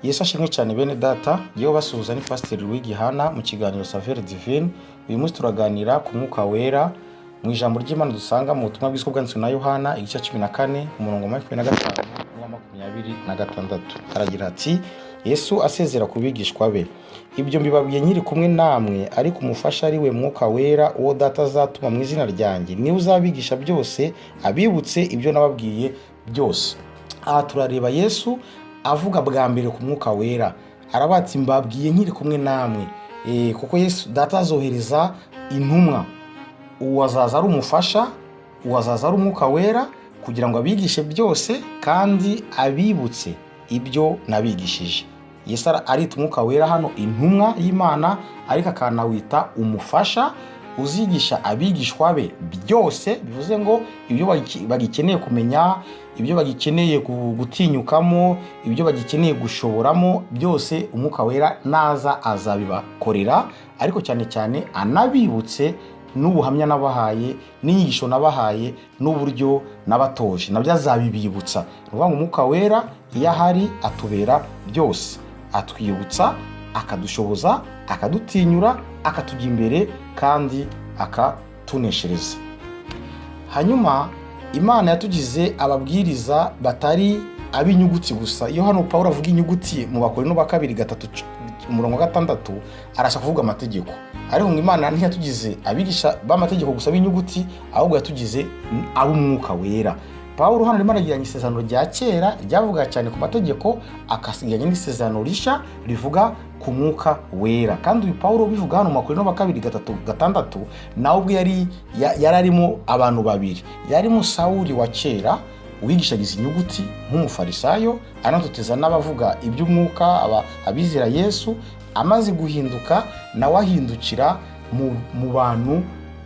Yesu ashimwe cyane bene data, yewe basuhuza ni Pasteur Gihana mu kiganiro Saveur Divine. Uyu munsi turaganira ku mwuka wera mu ijambo ry'Imana dusanga mu butumwa bw'isoko bwanditswe na Yohana igice 14 umurongo wa 25 n'uwa 26. Aragira ati, Yesu asezera ku bigishwa be, ibyo mbibabwiye nkiri kumwe namwe, ariko umufasha ari we mwuka wera uwo data azatuma mu izina ryanjye, niwe uzabigisha byose, abibutse ibyo nababwiye byose. Aha turareba Yesu avuga bwa mbere ku mwuka wera, arabatsi mbabwiye nkiri kumwe namwe. Kuko Yesu data azohereza intumwa, uwazaza ari umufasha, uwazaza ari umwuka wera kugira ngo abigishe byose kandi abibutse ibyo nabigishije. Yesu arita umwuka wera hano intumwa y'Imana, ariko akanawita umufasha uzigisha abigishwa be byose, bivuze ngo ibyo bagikeneye kumenya, ibyo bagikeneye gutinyukamo, ibyo bagikeneye gushoboramo byose umwuka wera naza azabibakorera, ariko cyane cyane anabibutse n'ubuhamya nabahaye, n'inyigisho nabahaye, n'uburyo nabatoje nabyo azabibibutsa. Nuvuga ngo umwuka wera iyo ahari atubera byose, atwibutsa, akadushoboza, akadutinyura, akatujya imbere kandi akatuneshereza. Hanyuma Imana yatugize ababwiriza batari ab'inyuguti gusa. Iyo hano Paulo avuga inyuguti mu Bakorinto ba 2:3 umurongo wa 6 arashaka kuvuga amategeko, ariko ngo Imana ntiyatugize abigisha b'amategeko gusa b'inyuguti, ahubwo yatugize ab'umwuka wera. Paulo hano arimo aragiranye isezerano rya kera ryavuga cyane ku mategeko, akasiganya n'isezerano rishya rivuga ku mwuka wera. Kandi uyu Paulo bivuga hano mu Bakorinto ba 2:6 nawe ubwo yari arimo abantu babiri. Yarimo Sawuli wa kera wigishagiza inyuguti nk'umufarisayo, anatoteza n'abavuga iby'umwuka abizera Yesu. Amaze guhinduka nawe ahindukira mu bantu,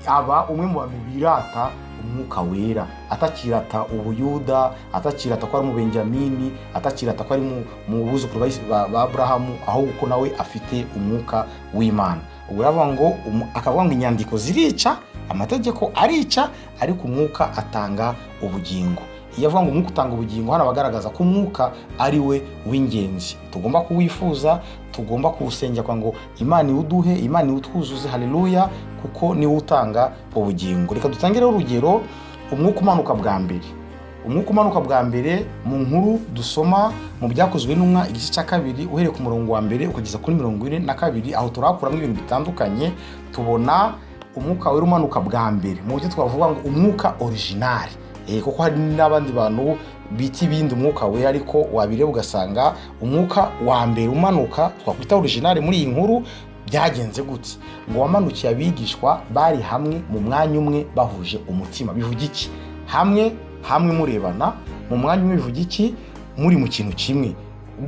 aba umwe mu bantu birata umwuka wera, atakirata ubuyuda, atakirata ko ari mu Benjamini, atakirata ko ari mu buzukuru ba Abrahamu, ahubwo nawe afite umwuka w'Imana. Ubwo akavuga ngo inyandiko zirica, amategeko arica, ariko umwuka atanga ubugingo. Iyo avuga ngo umwuka utanga ubugingo, hano bagaragaza ko umwuka ari we w'ingenzi, tugomba kuwifuza, tugomba kuwusengera kwa ngo Imana iwuduhe, Imana iwutwuzuze, haleluya, kuko niwe utanga ubugingo. Reka dutangire urugero, umwuka umanuka bwa mbere. Umwuka umanuka bwa mbere mu nkuru dusoma mu byakozwe n'intumwa igice cya 2 uhereye ku murongo wa mbere ukageza kuri 42, aho turakuramo ibintu bitandukanye. Tubona umwuka wera umanuka bwa mbere mu buryo twavuga ngo umwuka original, kuko hari n'abandi bantu biti ibindi umwuka wera, ariko wabireba ugasanga umwuka wa mbere umanuka twakwita original muri iyi nkuru byagenze gute. Ngo wamanukiye abigishwa bari hamwe mu mwanya umwe bahuje umutima. Bivuga iki? Hamwe murebana mu mwanya umwe, bivuga iki? Muri mu kintu kimwe.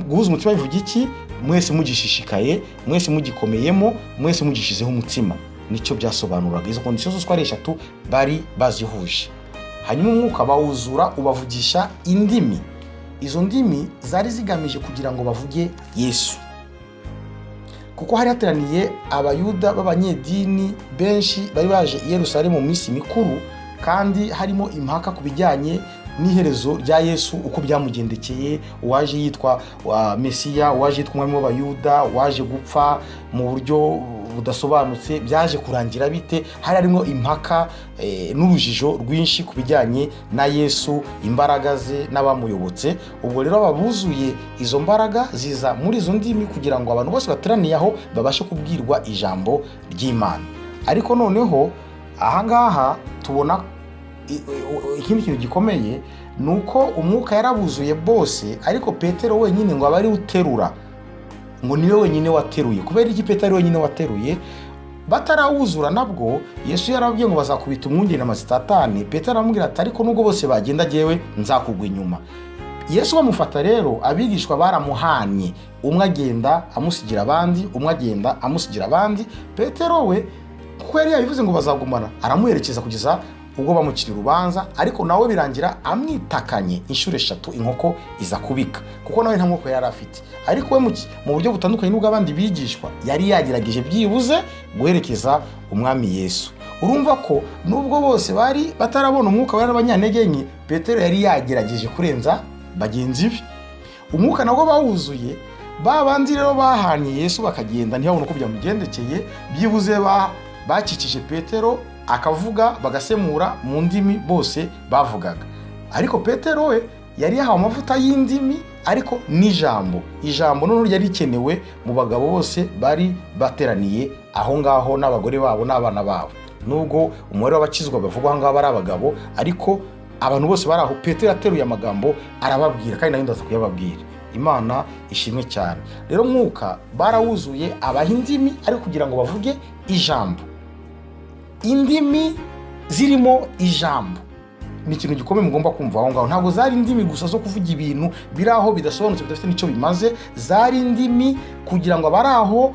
Guhuza umutima bivuga iki? Mwese mugishishikaye, mwese mugikomeyemo, mwese mugishizeho umutima. Nicyo byasobanuraga. Izo kondisiyo zose ari 3 bari bazihuje. Hanyuma umwuka bawuzura ubavugisha indimi. Izo ndimi zari zigamije kugira ngo bavuge Yesu, kuko hari hateraniye abayuda b'abanyedini benshi bari baje i Yerusalemu mu minsi mikuru, kandi harimo impaka ku bijyanye n'iherezo rya Yesu, uko byamugendekeye, uwaje yitwa Mesiya, uwaje yitwa umwami w'abayuda, waje gupfa mu buryo budasobanutse, byaje kurangira bite. Hari harimo impaka n'urujijo rwinshi ku bijyanye na Yesu, imbaraga ze n'abamuyobotse. Ubwo rero ababuzuye izo mbaraga ziza muri izo ndimi kugira ngo abantu bose bateraniye aho babashe kubwirwa ijambo ry'Imana. Ariko noneho ahangaha tubona ikindi kintu gikomeye, nuko umwuka yarabuzuye bose, ariko Petero wenyine ngo abari uterura, ngo niwe wenyine wateruye. Kubera iki Petero wenyine wateruye? Batarawuzura nabwo Yesu yarabwiye ngo bazakubita umwungeri na Satani. Petero aramubwira ati, ariko nubwo bose bagenda jewe nzakugwa inyuma. Yesu bamufata rero, abigishwa baramuhanye, umwe agenda amusigira abandi, umwe agenda amusigira abandi. Petero we kuko yari yabivuze ngo bazagumana, aramuherekeza kugeza ubwo bamukira urubanza, ariko nawe birangira amwitakanye inshuro 3 inkoko iza kubika, kuko nawe nta mwuka yari afite. Ariko we mu buryo butandukanye n'ubwo abandi bigishwa yari yagerageje byibuze guherekeza umwami Yesu. Urumva ko nubwo bose bari batarabona umwuka wera abanyantege nke, Petero yari yagerageje kurenza bagenzi be. Umwuka nabwo bawuzuye ba bandi rero bahanye Yesu bakagenda ntibabone uko byamugendekeye, byibuze bakikije Petero akavuga bagasemura mu ndimi bose bavugaga. Ariko Petero we yari yahawe amavuta y'indimi ariko n'ijambo none yari rikenewe mu bagabo bose bari bateraniye aho ngaho n'abagore babo n'abana babo. Nubwo umubare w'abakizwa bavugwa ngaho ari abagabo, ariko abantu bose bari aho Petero yateruye amagambo arababwira, kandi nayo ndaza kuyababwira. Imana ishimwe cyane. Rero Umwuka barawuzuye abaha indimi ariko kugira ngo bavuge ijambo. Indimi zirimo ijambo ni ikintu gikomeye mugomba kumva aho ngaho. Ntabwo zari indimi gusa zo kuvuga ibintu biri aho bidasobanutse bidafite n'icyo bimaze, zari indimi kugira ngo abari aho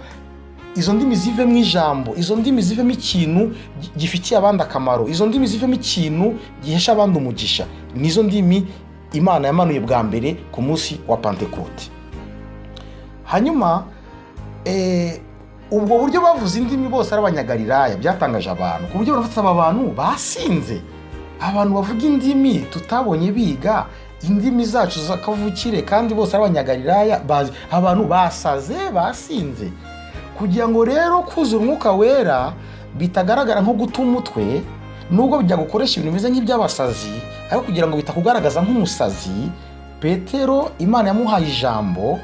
izo ndimi zivemo ijambo, izo ndimi zivemo ikintu gifitiye abandi akamaro, izo ndimi zivemo ikintu gihesha abandi umugisha. Nizo ndimi Imana yamanuye bwa mbere ku munsi wa Pentekote. Hanyuma ubwo buryo bavuze indimi bose ari abanyagalilaya byatangaje abantu, ku buryo bafata aba bantu basinze, abantu bavuga indimi tutabonye biga indimi zacu zakavukire, kandi bose ari abanyagalilaya, abantu basaze basinze. Kugira ngo rero kuzura Umwuka Wera bitagaragara nko guta umutwe, nubwo bijya gukoresha ibintu bimeze nk'iby'abasazi, ariko kugira ngo bitakugaragaza nk'umusazi, Petero Imana yamuhaye ijambo,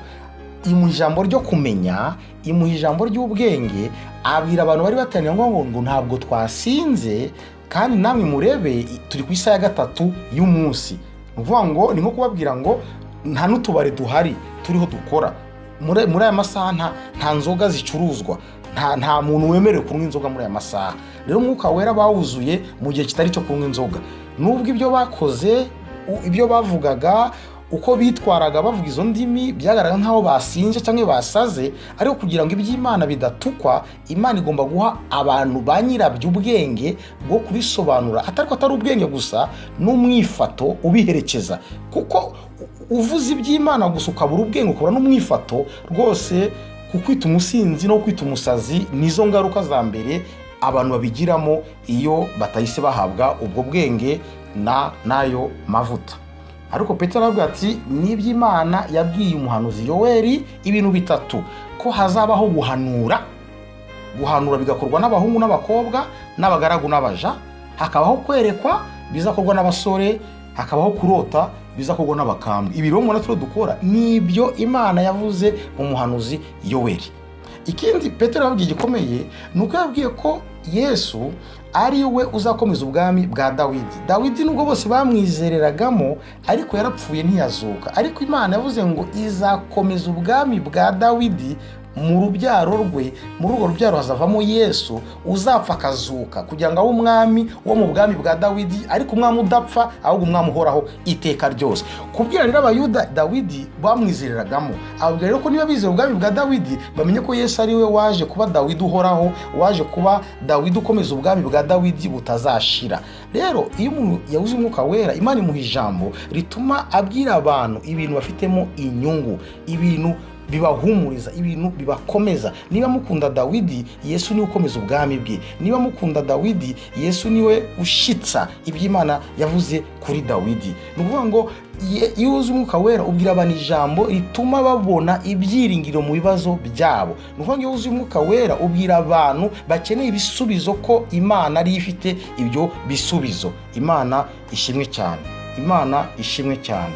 imuha ijambo ryo kumenya, imuha ijambo ry'ubwenge, abwira abantu bari bateraniye ngo ntabwo twasinze, kandi namwe murebe turi ku isaha ya 3 y'umunsi. Ni ukuvuga ngo ni nko kubabwira ngo nta n'utubare duhari turiho dukora muri aya masaha, nta nzoga zicuruzwa, nta muntu wemerewe kunywa inzoga muri aya masaha. Rero Umwuka Wera bawuzuye mu gihe kitari cyo kunywa inzoga. Nubwo ibyo bakoze, ibyo bavugaga, uko bitwaraga bavuga izo ndimi byagaragara nkaho basinje cyangwa basaze, ariko kugira ngo iby'Imana bidatukwa, Imana igomba guha abantu ba nyirabyo ubwenge bwo kubisobanura, atari ubwenge gusa, n'umwifato ubiherekeza. Kuko uvuze iby'Imana gusa ukabura ubwenge, ukabura n'umwifato, rwose kukwita umusinzi no kwita umusazi nizo ngaruka za mbere abantu babigiramo iyo batahise bahabwa ubwo bwenge n'ayo mavuta. Ariko Petero aravuga ati n'iby'Imana yabwiye umuhanuzi Yoweri ibintu bitatu, ko hazabaho guhanura bigakorwa n'abahungu n'abakobwa n'abagaragu n'abaja, hakabaho kwerekwa bizakorwa n'abasore, hakabaho kurota bizakorwa n'abakambwe. Ibi rero mubona turo dukora nibyo Imana yavuze mu muhanuzi Yoweri. Ikindi Petero yabwiye gikomeye nuko yabwiye ko Yesu ari we uzakomeza ubwami bwa Dawidi nubwo bose bamwizereragamo, ariko yarapfuye ntiyazuka. Ariko Imana yavuze ngo izakomeza ubwami bwa Dawidi mu rubyaro rwe, muri urwo rubyaro hazavamo Yesu uzapfa akazuka, kugira ngo abe umwami wo mu bwami bwa Dawidi, ariko umwami udapfa, ahubwo umwami uhoraho iteka ryose. Kubwira rero abayuda Dawidi bamwizereragamo, ababwira rero ko niba bizera ubwami bwa Dawidi, bamenye ko Yesu ari we waje kuba Dawidi uhoraho, waje kuba Dawidi ukomeza ubwami bwa Dawidi butazashira. Rero iyo umuntu yabuze Umwuka Wera, Imana imuha ijambo rituma abwira abantu ibintu bafitemo inyungu, ibintu bibahumuriza, ibintu bibakomeza. Niba mukunda Dawidi, Yesu niwe ukomeza ubwami bwe. Niba mukunda Dawidi, Yesu niwe ushitsa iby'Imana yavuze kuri Dawidi. Ni ukuvuga ngo iyo uzi Umwuka Wera ubwira abantu ijambo rituma babona ibyiringiro mu bibazo byabo. Ni ukuvuga ngo iyo uzi Umwuka Wera ubwira abantu bakeneye ibisubizo ko Imana ari ifite ibyo bisubizo. Imana ishimwe cyane, Imana ishimwe cyane.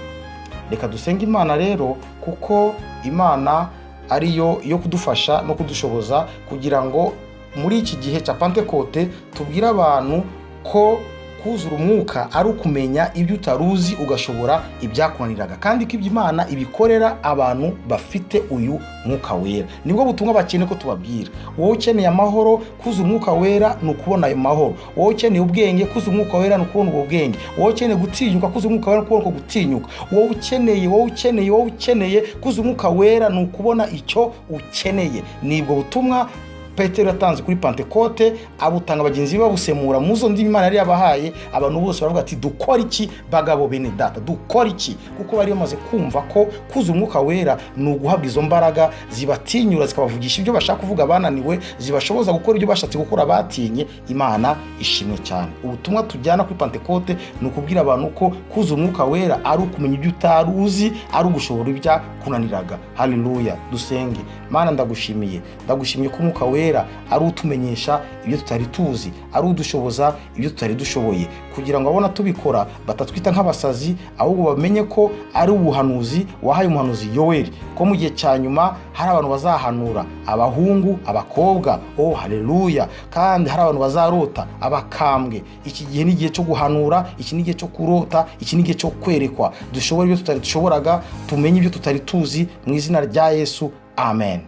Reka dusenge Imana rero, kuko Imana ariyo yo kudufasha no kudushoboza kugira ngo muri iki gihe cya Pentekote tubwire abantu ko kuzura umwuka ari ukumenya ibyo utaruzi ugashobora ibyakunaniraga, kandi ko iby'Imana ibikorera abantu bafite uyu Mwuka Wera. Nibwo butumwa bakeneye ko tubabwira. Wowe ukeneye amahoro, kuzura Umwuka Wera ni ukubona ayo mahoro. Wowe ukeneye ubwenge, kuzura Umwuka Wera ni ukubona ubwo bwenge. Wowe ukeneye gutinyuka, kuzura Umwuka Wera ni ukubona uko gutinyuka. Wowe ukeneye kuzura Umwuka Wera ni ukubona icyo ukeneye. Nibwo butumwa Petero yatanze kuri Pentekote, abutanga bagenzi be babusemura muzo ndimi Imana yari yabahaye. Abantu bose baravuga ati dukora iki bagabo bene data, dukora iki? Kuko bari bamaze kumva ko kuza Umwuka Wera ni uguhabwa izo mbaraga zibatinyura, zikabavugisha ibyo bashaka kuvuga bananiwe, zibashoboza gukora ibyo bashatse gukora batinye. Imana ishimwe cyane. Ubutumwa tujyana kuri Pentekote ni ukubwira abantu ko kuza Umwuka Wera ari ukumenya ibyo utari uzi, ari ugushobora ibya kunaniraga. Haleluya. Dusenge. Mana ndagushimiye ko Umwuka Wera ari utumenyesha ibyo tutari tuzi, ari udushoboza ibyo tutari dushoboye, kugira ngo abona tubikora batatwita nk'abasazi, ahubwo bamenye ko ari ubuhanuzi wahaye umuhanuzi Yoweri, ko mu gihe cya nyuma hari abantu bazahanura, abahungu, abakobwa. Oh haleluya. Kandi hari abantu bazarota, abakambwe. Iki gihe ni igihe cyo guhanura, iki ni igihe cyo kurota, iki ni igihe cyo kwerekwa. Dushobora ibyo tutari dushoboraga, tumenye ibyo tutari tuzi, mu izina rya Yesu. Amen.